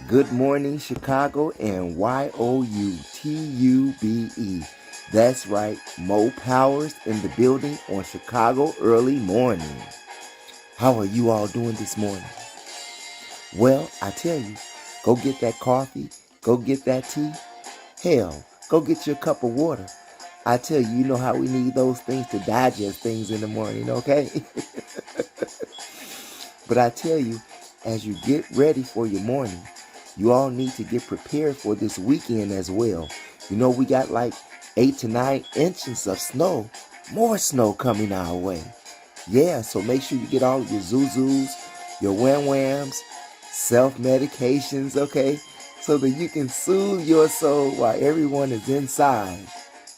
Good morning, Chicago, and YOUTUBE. That's right, Mo Powers in the building on Chicago Early Morning. How are you all doing this morning? Well, I tell you, go get that coffee, go get that tea. Hell, go get your cup of water. I tell you, you know how we need those things to digest things in the morning, okay? But I tell you, as you get ready for your morning, you all need to get prepared for this weekend as well. You know, we got like 8 to 9 inches of snow, more snow coming our way. Yeah, so make sure you get all of your Zuzus, your Wham Whams, self-medications, okay? So that you can soothe your soul while everyone is inside.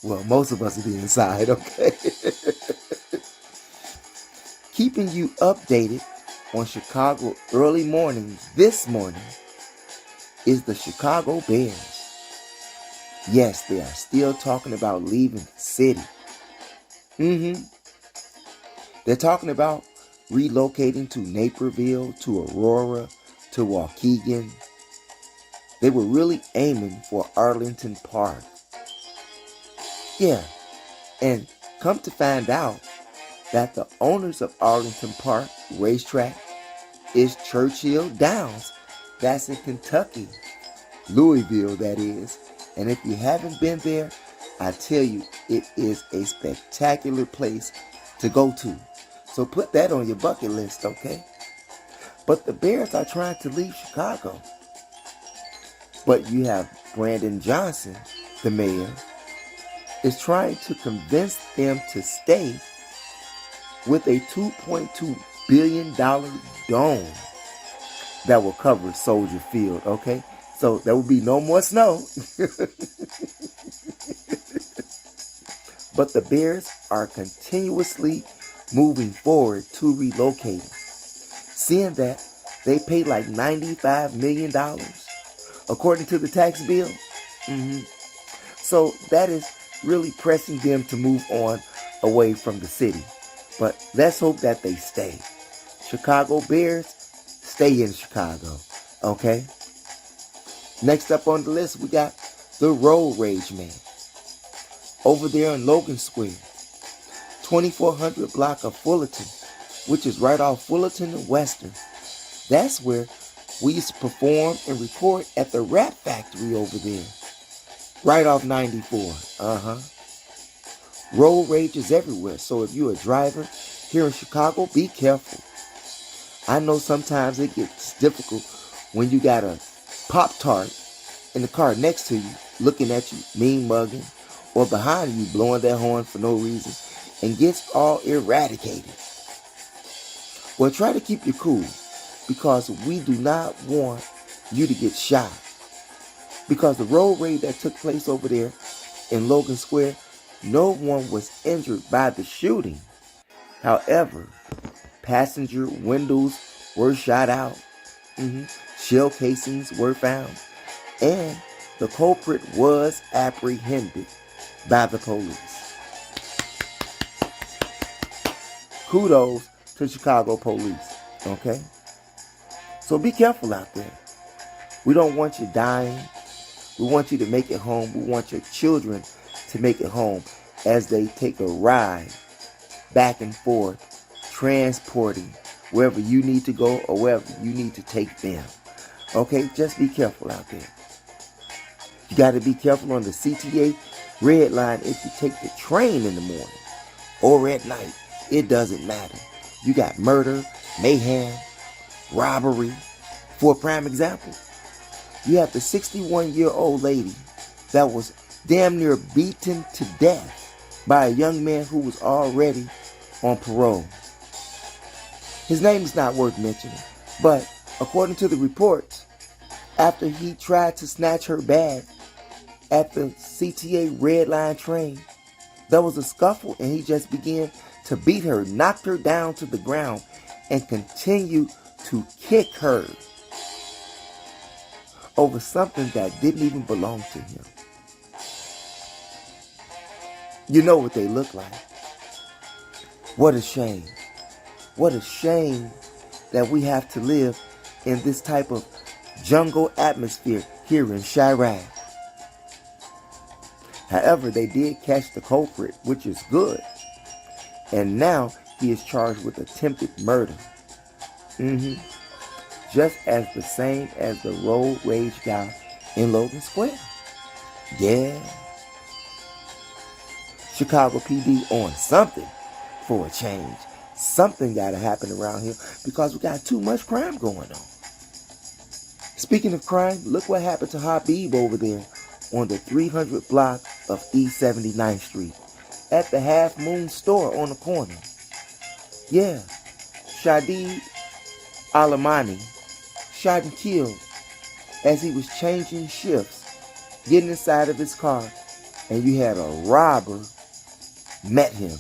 Well, most of us will be inside, okay? Keeping you updated on Chicago early mornings this morning is the Chicago Bears. Yes, they are still talking about leaving the city. They're talking about relocating to Naperville, to Aurora, to Waukegan. They were really aiming for Arlington Park. Yeah, and come to find out that the owners of Arlington Park Racetrack is Churchill Downs. That's in Kentucky. Louisville, that is. And if you haven't been there, I tell you, it is a spectacular place to go to. So put that on your bucket list, okay? But the Bears are trying to leave Chicago. But you have Brandon Johnson, the mayor, is trying to convince them to stay with a $2.2 billion dome that will cover Soldier Field, okay? So there will be no more snow. But the Bears are continuously moving forward to relocating. Seeing that they paid like $95 million according to the tax bill. So that is really pressing them to move on away from the city. But let's hope that they stay. Chicago Bears, stay in Chicago, okay? Next up on the list, we got the Road Rage Man. Over there in Logan Square, 2400 block of Fullerton, which is right off Fullerton and Western. That's where we used to perform and record at the Rap Factory over there. Right off 94. Road rage is everywhere, so if you're a driver here in Chicago, be careful. I know sometimes it gets difficult when you got a Pop-Tart in the car next to you, looking at you, mean mugging, or behind you, blowing their horn for no reason, and gets all eradicated. Well, try to keep your cool, because we do not want you to get shot. Because the road raid that took place over there in Logan Square, no one was injured by the shooting. However, passenger windows were shot out. Shell casings were found. And the culprit was apprehended by the police. Kudos to Chicago police, okay? So be careful out there. We don't want you dying. We want you to make it home. We want your children to make it home as they take a ride back and forth, transporting wherever you need to go or wherever you need to take them. Okay, just be careful out there. You got to be careful on the CTA red line if you take the train in the morning or at night. It doesn't matter. You got murder, mayhem, robbery. For a prime example, you have the 61-year-old lady that was damn near beaten to death by a young man who was already on parole. His name is not worth mentioning, but according to the reports, after he tried to snatch her bag at the CTA Red Line train, there was a scuffle and he just began to beat her, knocked her down to the ground, and continued to kick her over something that didn't even belong to him. You know what they look like. What a shame. What a shame that we have to live in this type of jungle atmosphere here in Chirac. However, they did catch the culprit, which is good. And now he is charged with attempted murder. Just as the same as the road rage guy in Logan Square. Yeah. Chicago PD on something for a change. Something got to happen around here because we got too much crime going on. Speaking of crime, look what happened to Habib over there on the 300 block of East 79th Street at the Half Moon store on the corner. Yeah, Shadid Alamani shot and killed as he was changing shifts, getting inside of his car, and you had a robber met him.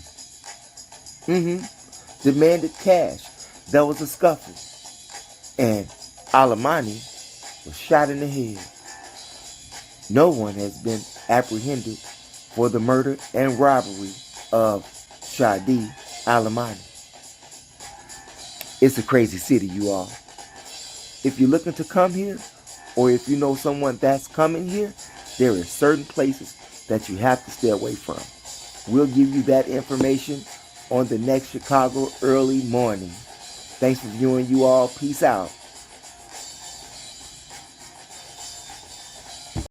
Demanded cash. There was a scuffle. And Alamani was shot in the head. No one has been apprehended for the murder and robbery of Shadi Alamani. It's a crazy city, you all. If you're looking to come here, or if you know someone that's coming here, there are certain places that you have to stay away from. We'll give you that information on the next Chicago Early Morning. Thanks for viewing, you all. Peace out.